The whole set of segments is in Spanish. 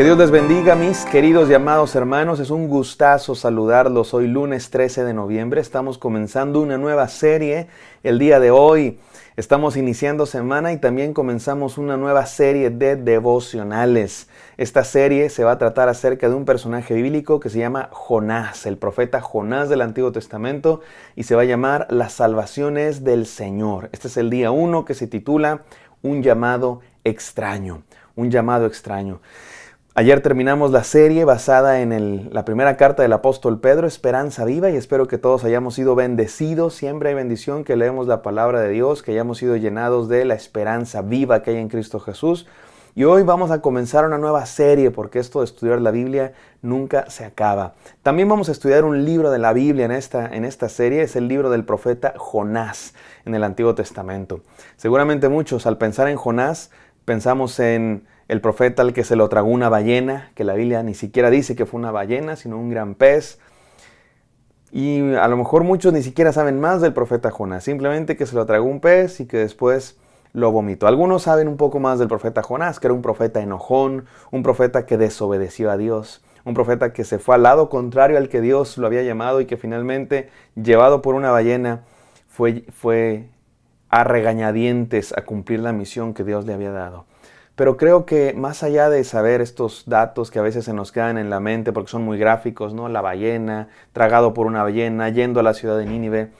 Que Dios les bendiga, mis queridos y amados hermanos. Es un gustazo saludarlos. Hoy lunes 13 de noviembre estamos comenzando una nueva serie. El día de hoy estamos iniciando semana y también comenzamos una nueva serie de devocionales. Esta serie se va a tratar acerca de un personaje bíblico que se llama Jonás, el profeta Jonás del Antiguo Testamento, y se va a llamar Las salvaciones del Señor. Este es el día 1 que se titula Un llamado extraño. Un llamado extraño. Ayer terminamos la serie basada en la primera carta del apóstol Pedro, Esperanza Viva, y espero que todos hayamos sido bendecidos. Siempre hay bendición que leemos la palabra de Dios, que hayamos sido llenados de la esperanza viva que hay en Cristo Jesús. Y hoy vamos a comenzar una nueva serie, porque esto de estudiar la Biblia nunca se acaba. También vamos a estudiar un libro de la Biblia en esta serie, es el libro del profeta Jonás en el Antiguo Testamento. Seguramente muchos al pensar en Jonás pensamos en el profeta al que se lo tragó una ballena, que la Biblia ni siquiera dice que fue una ballena, sino un gran pez. Y a lo mejor muchos ni siquiera saben más del profeta Jonás, simplemente que se lo tragó un pez y que después lo vomitó. Algunos saben un poco más del profeta Jonás, que era un profeta enojón, un profeta que desobedeció a Dios, un profeta que se fue al lado contrario al que Dios lo había llamado y que finalmente, llevado por una ballena, fue a regañadientes a cumplir la misión que Dios le había dado. Pero creo que más allá de saber estos datos que a veces se nos quedan en la mente porque son muy gráficos, ¿no? La ballena, tragado por una ballena, yendo a la ciudad de Nínive.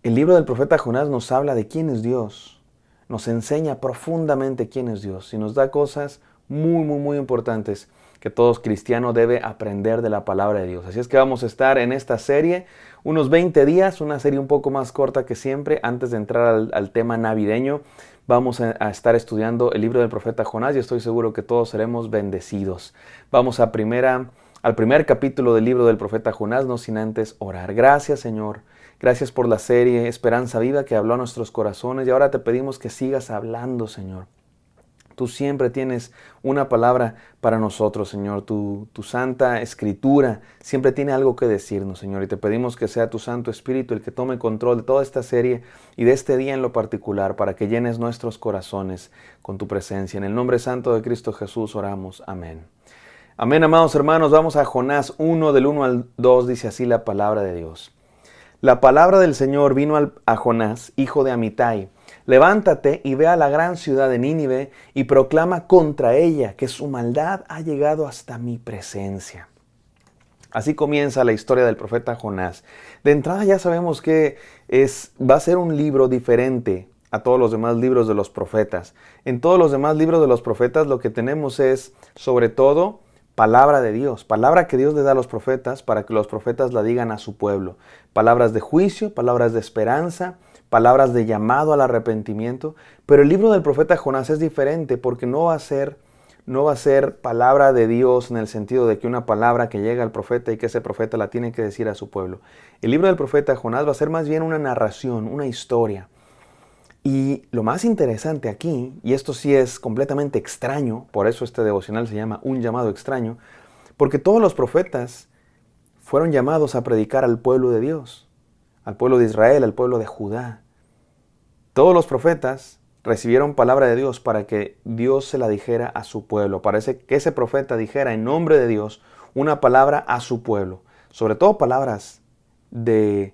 El libro del profeta Jonás nos habla de quién es Dios. Nos enseña profundamente quién es Dios y nos da cosas muy importantes que todo cristiano debe aprender de la palabra de Dios. Así es que vamos a estar en esta serie unos 20 días, una serie un poco más corta que siempre. Antes de entrar al tema navideño, vamos a estar estudiando el libro del profeta Jonás y estoy seguro que todos seremos bendecidos. Vamos al primer capítulo del libro del profeta Jonás, no sin antes orar. Gracias, Señor. Gracias por la serie Esperanza Viva que habló a nuestros corazones y ahora te pedimos que sigas hablando, Señor. Tú siempre tienes una palabra para nosotros, Señor. Tu Santa Escritura siempre tiene algo que decirnos, Señor. Y te pedimos que sea tu Santo Espíritu el que tome control de toda esta serie y de este día en lo particular para que llenes nuestros corazones con tu presencia. En el nombre santo de Cristo Jesús oramos. Amén. Amén, amados hermanos. Vamos a Jonás 1, del 1 al 2. Dice así la palabra de Dios. La palabra del Señor vino a Jonás, hijo de Amitai. Levántate y ve a la gran ciudad de Nínive y proclama contra ella que su maldad ha llegado hasta mi presencia. Así comienza la historia del profeta Jonás. De entrada ya sabemos que va a ser un libro diferente a todos los demás libros de los profetas. En todos los demás libros de los profetas lo que tenemos es, sobre todo, palabra de Dios, palabra que Dios le da a los profetas para que los profetas la digan a su pueblo. Palabras de juicio, palabras de esperanza, palabras de llamado al arrepentimiento. Pero el libro del profeta Jonás es diferente porque no va a ser palabra de Dios en el sentido de que una palabra que llega al profeta y que ese profeta la tiene que decir a su pueblo. El libro del profeta Jonás va a ser más bien una narración, una historia. Y lo más interesante aquí, y esto sí es completamente extraño, por eso este devocional se llama Un llamado extraño, porque todos los profetas fueron llamados a predicar al pueblo de Dios, al pueblo de Israel, al pueblo de Judá. Todos los profetas recibieron palabra de Dios para que Dios se la dijera a su pueblo. Parece que ese profeta dijera en nombre de Dios una palabra a su pueblo, sobre todo palabras de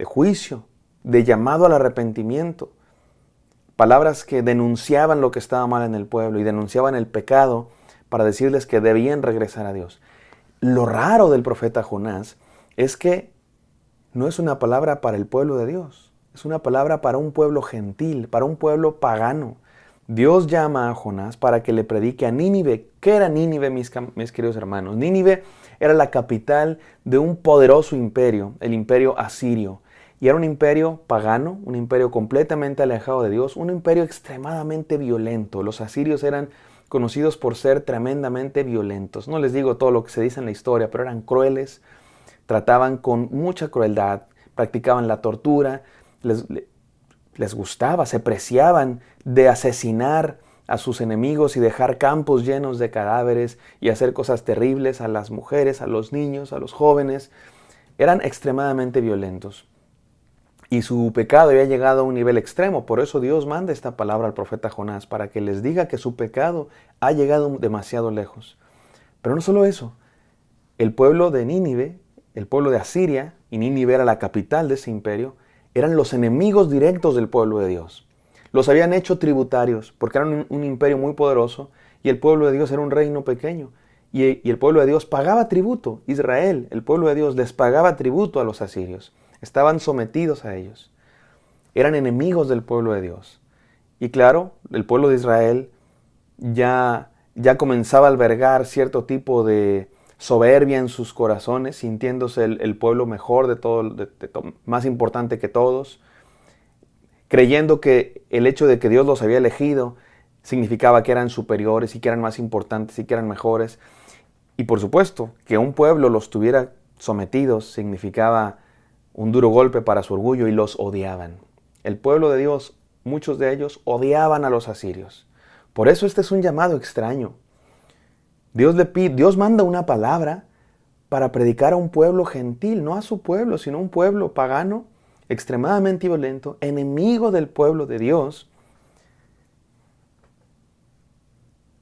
juicio, de llamado al arrepentimiento. Palabras que denunciaban lo que estaba mal en el pueblo y denunciaban el pecado para decirles que debían regresar a Dios. Lo raro del profeta Jonás es que no es una palabra para el pueblo de Dios. Es una palabra para un pueblo gentil, para un pueblo pagano. Dios llama a Jonás para que le predique a Nínive. ¿Qué era Nínive, mis queridos hermanos? Nínive era la capital de un poderoso imperio, el imperio asirio. Y era un imperio pagano, un imperio completamente alejado de Dios, un imperio extremadamente violento. Los asirios eran conocidos por ser tremendamente violentos. No les digo todo lo que se dice en la historia, pero eran crueles, trataban con mucha crueldad, practicaban la tortura, les gustaba, se preciaban de asesinar a sus enemigos y dejar campos llenos de cadáveres y hacer cosas terribles a las mujeres, a los niños, a los jóvenes. Eran extremadamente violentos. Y su pecado había llegado a un nivel extremo. Por eso Dios manda esta palabra al profeta Jonás, para que les diga que su pecado ha llegado demasiado lejos. Pero no solo eso, el pueblo de Nínive, el pueblo de Asiria, y Nínive era la capital de ese imperio, eran los enemigos directos del pueblo de Dios. Los habían hecho tributarios porque eran un imperio muy poderoso y el pueblo de Dios era un reino pequeño. Y el pueblo de Dios pagaba tributo. Israel, el pueblo de Dios, les pagaba tributo a los asirios. Estaban sometidos a ellos. Eran enemigos del pueblo de Dios. Y claro, el pueblo de Israel ya comenzaba a albergar cierto tipo de soberbia en sus corazones, sintiéndose el pueblo mejor de todo, más importante que todos, creyendo que el hecho de que Dios los había elegido significaba que eran superiores y que eran más importantes y que eran mejores. Y por supuesto, que un pueblo los tuviera sometidos significaba un duro golpe para su orgullo y los odiaban. El pueblo de Dios, muchos de ellos odiaban a los asirios. Por eso este es un llamado extraño. Dios manda una palabra para predicar a un pueblo gentil, no a su pueblo, sino a un pueblo pagano, extremadamente violento, enemigo del pueblo de Dios.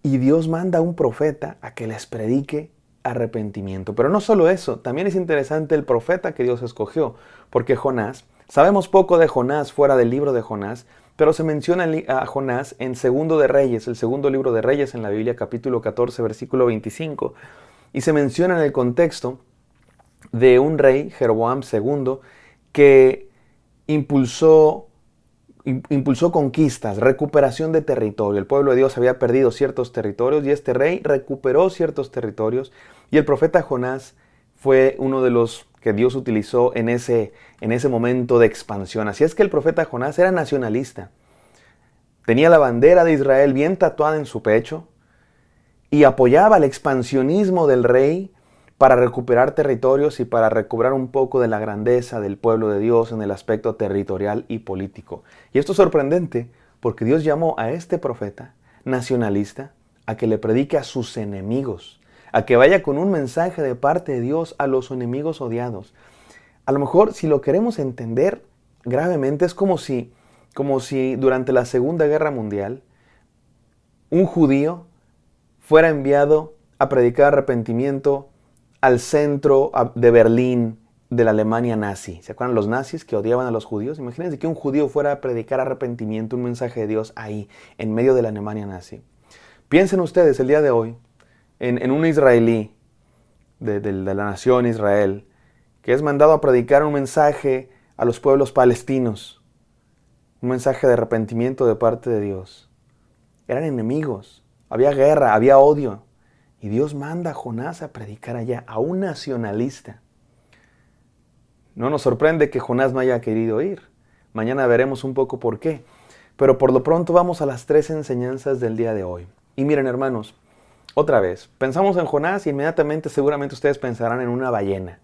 Y Dios manda a un profeta a que les predique arrepentimiento. Pero no solo eso, también es interesante el profeta que Dios escogió, porque Jonás, sabemos poco de Jonás fuera del libro de Jonás, pero se menciona a Jonás en Segundo de Reyes, el segundo libro de Reyes en la Biblia, capítulo 14, versículo 25, y se menciona en el contexto de un rey, Jeroboam II, que impulsó conquistas, recuperación de territorio. El pueblo de Dios había perdido ciertos territorios y este rey recuperó ciertos territorios y el profeta Jonás fue uno de los que Dios utilizó en ese momento de expansión. Así es que el profeta Jonás era nacionalista. Tenía la bandera de Israel bien tatuada en su pecho y apoyaba el expansionismo del rey para recuperar territorios y para recobrar un poco de la grandeza del pueblo de Dios en el aspecto territorial y político. Y esto es sorprendente porque Dios llamó a este profeta nacionalista a que le predique a sus enemigos, a que vaya con un mensaje de parte de Dios a los enemigos odiados. A lo mejor, si lo queremos entender gravemente, es como si durante la Segunda Guerra Mundial un judío fuera enviado a predicar arrepentimiento al centro de Berlín de la Alemania nazi. ¿Se acuerdan los nazis que odiaban a los judíos? Imagínense que un judío fuera a predicar arrepentimiento, un mensaje de Dios ahí, en medio de la Alemania nazi. Piensen ustedes el día de hoy en un israelí de la nación Israel que es mandado a predicar un mensaje a los pueblos palestinos, un mensaje de arrepentimiento de parte de Dios. Eran enemigos, había guerra, había odio. Y Dios manda a Jonás a predicar allá, a un nacionalista. No nos sorprende que Jonás no haya querido ir. Mañana veremos un poco por qué. Pero por lo pronto vamos a las 3 enseñanzas del día de hoy. Y miren, hermanos, otra vez, pensamos en Jonás y inmediatamente seguramente ustedes pensarán en una ballena.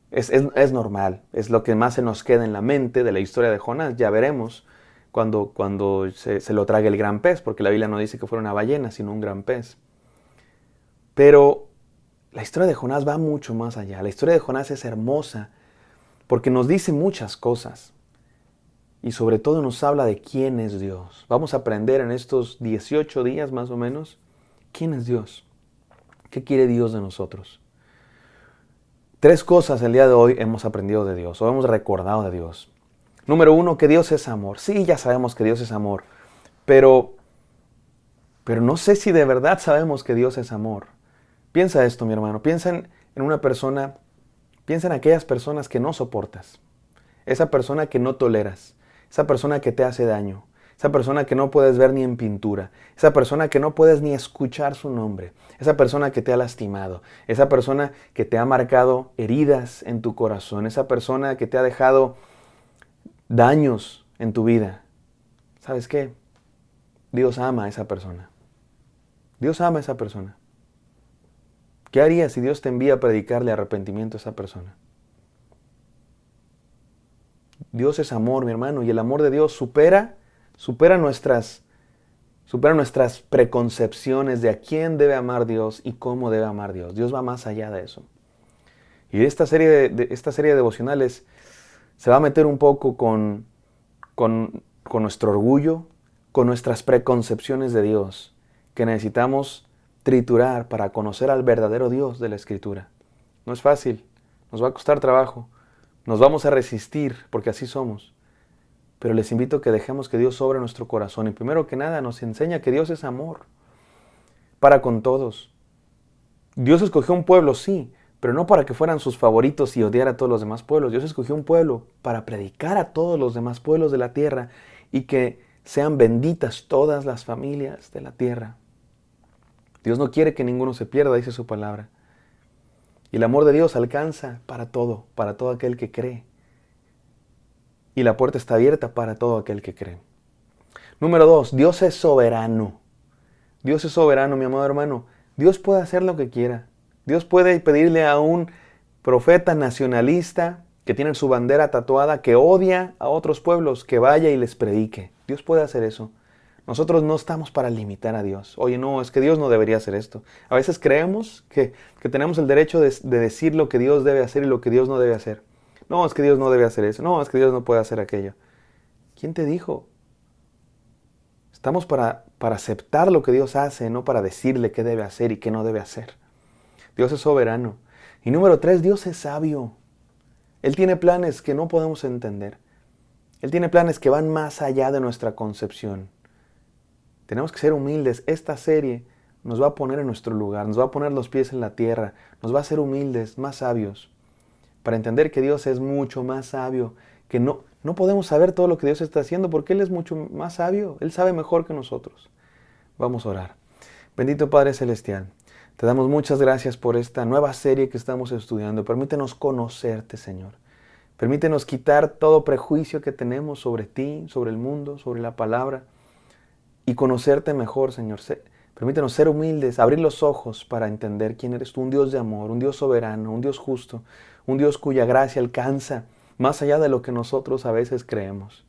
Es normal, es lo que más se nos queda en la mente de la historia de Jonás. Ya veremos cuando se lo trague el gran pez, porque la Biblia no dice que fuera una ballena, sino un gran pez. Pero la historia de Jonás va mucho más allá. La historia de Jonás es hermosa porque nos dice muchas cosas y sobre todo nos habla de quién es Dios. Vamos a aprender en estos 18 días más o menos quién es Dios, qué quiere Dios de nosotros. 3 cosas el día de hoy hemos aprendido de Dios o hemos recordado de Dios. Número 1, que Dios es amor. Sí, ya sabemos que Dios es amor, pero no sé si de verdad sabemos que Dios es amor. Piensa esto, mi hermano. Piensa en una persona, piensa en aquellas personas que no soportas. Esa persona que no toleras. Esa persona que te hace daño. Esa persona que no puedes ver ni en pintura. Esa persona que no puedes ni escuchar su nombre. Esa persona que te ha lastimado. Esa persona que te ha marcado heridas en tu corazón. Esa persona que te ha dejado daños en tu vida. ¿Sabes qué? Dios ama a esa persona. Dios ama a esa persona. ¿Qué harías si Dios te envía a predicarle arrepentimiento a esa persona? Dios es amor, mi hermano, y el amor de Dios supera nuestras preconcepciones de a quién debe amar Dios y cómo debe amar Dios. Dios va más allá de eso. Y esta serie de devocionales se va a meter un poco con nuestro orgullo, con nuestras preconcepciones de Dios, que necesitamos triturar para conocer al verdadero Dios de la Escritura. No es fácil, nos va a costar trabajo, nos vamos a resistir porque así somos. Pero les invito a que dejemos que Dios sobre nuestro corazón y primero que nada nos enseña que Dios es amor para con todos. Dios escogió un pueblo, sí, pero no para que fueran sus favoritos y odiar a todos los demás pueblos. Dios escogió un pueblo para predicar a todos los demás pueblos de la tierra y que sean benditas todas las familias de la tierra. Dios no quiere que ninguno se pierda, dice su palabra. Y el amor de Dios alcanza para todo aquel que cree. Y la puerta está abierta para todo aquel que cree. Número 2, Dios es soberano. Dios es soberano, mi amado hermano. Dios puede hacer lo que quiera. Dios puede pedirle a un profeta nacionalista que tiene su bandera tatuada, que odia a otros pueblos, que vaya y les predique. Dios puede hacer eso. Nosotros no estamos para limitar a Dios. Oye, no, es que Dios no debería hacer esto. A veces creemos que tenemos el derecho de decir lo que Dios debe hacer y lo que Dios no debe hacer. No, es que Dios no debe hacer eso. No, es que Dios no puede hacer aquello. ¿Quién te dijo? Estamos para aceptar lo que Dios hace, no para decirle qué debe hacer y qué no debe hacer. Dios es soberano. Y número 3, Dios es sabio. Él tiene planes que no podemos entender. Él tiene planes que van más allá de nuestra concepción. Tenemos que ser humildes. Esta serie nos va a poner en nuestro lugar, nos va a poner los pies en la tierra, nos va a hacer humildes, más sabios, para entender que Dios es mucho más sabio, que no podemos saber todo lo que Dios está haciendo porque Él es mucho más sabio. Él sabe mejor que nosotros. Vamos a orar. Bendito Padre Celestial, te damos muchas gracias por esta nueva serie que estamos estudiando. Permítenos conocerte, Señor. Permítenos quitar todo prejuicio que tenemos sobre ti, sobre el mundo, sobre la palabra y conocerte mejor, Señor. Permítenos ser humildes, abrir los ojos para entender quién eres tú, un Dios de amor, un Dios soberano, un Dios justo, un Dios cuya gracia alcanza más allá de lo que nosotros a veces creemos.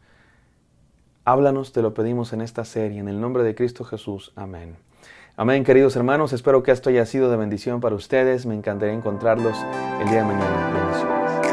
Háblanos, te lo pedimos en esta serie, en el nombre de Cristo Jesús. Amén. Amén, queridos hermanos. Espero que esto haya sido de bendición para ustedes. Me encantaría encontrarlos el día de mañana. Bendiciones.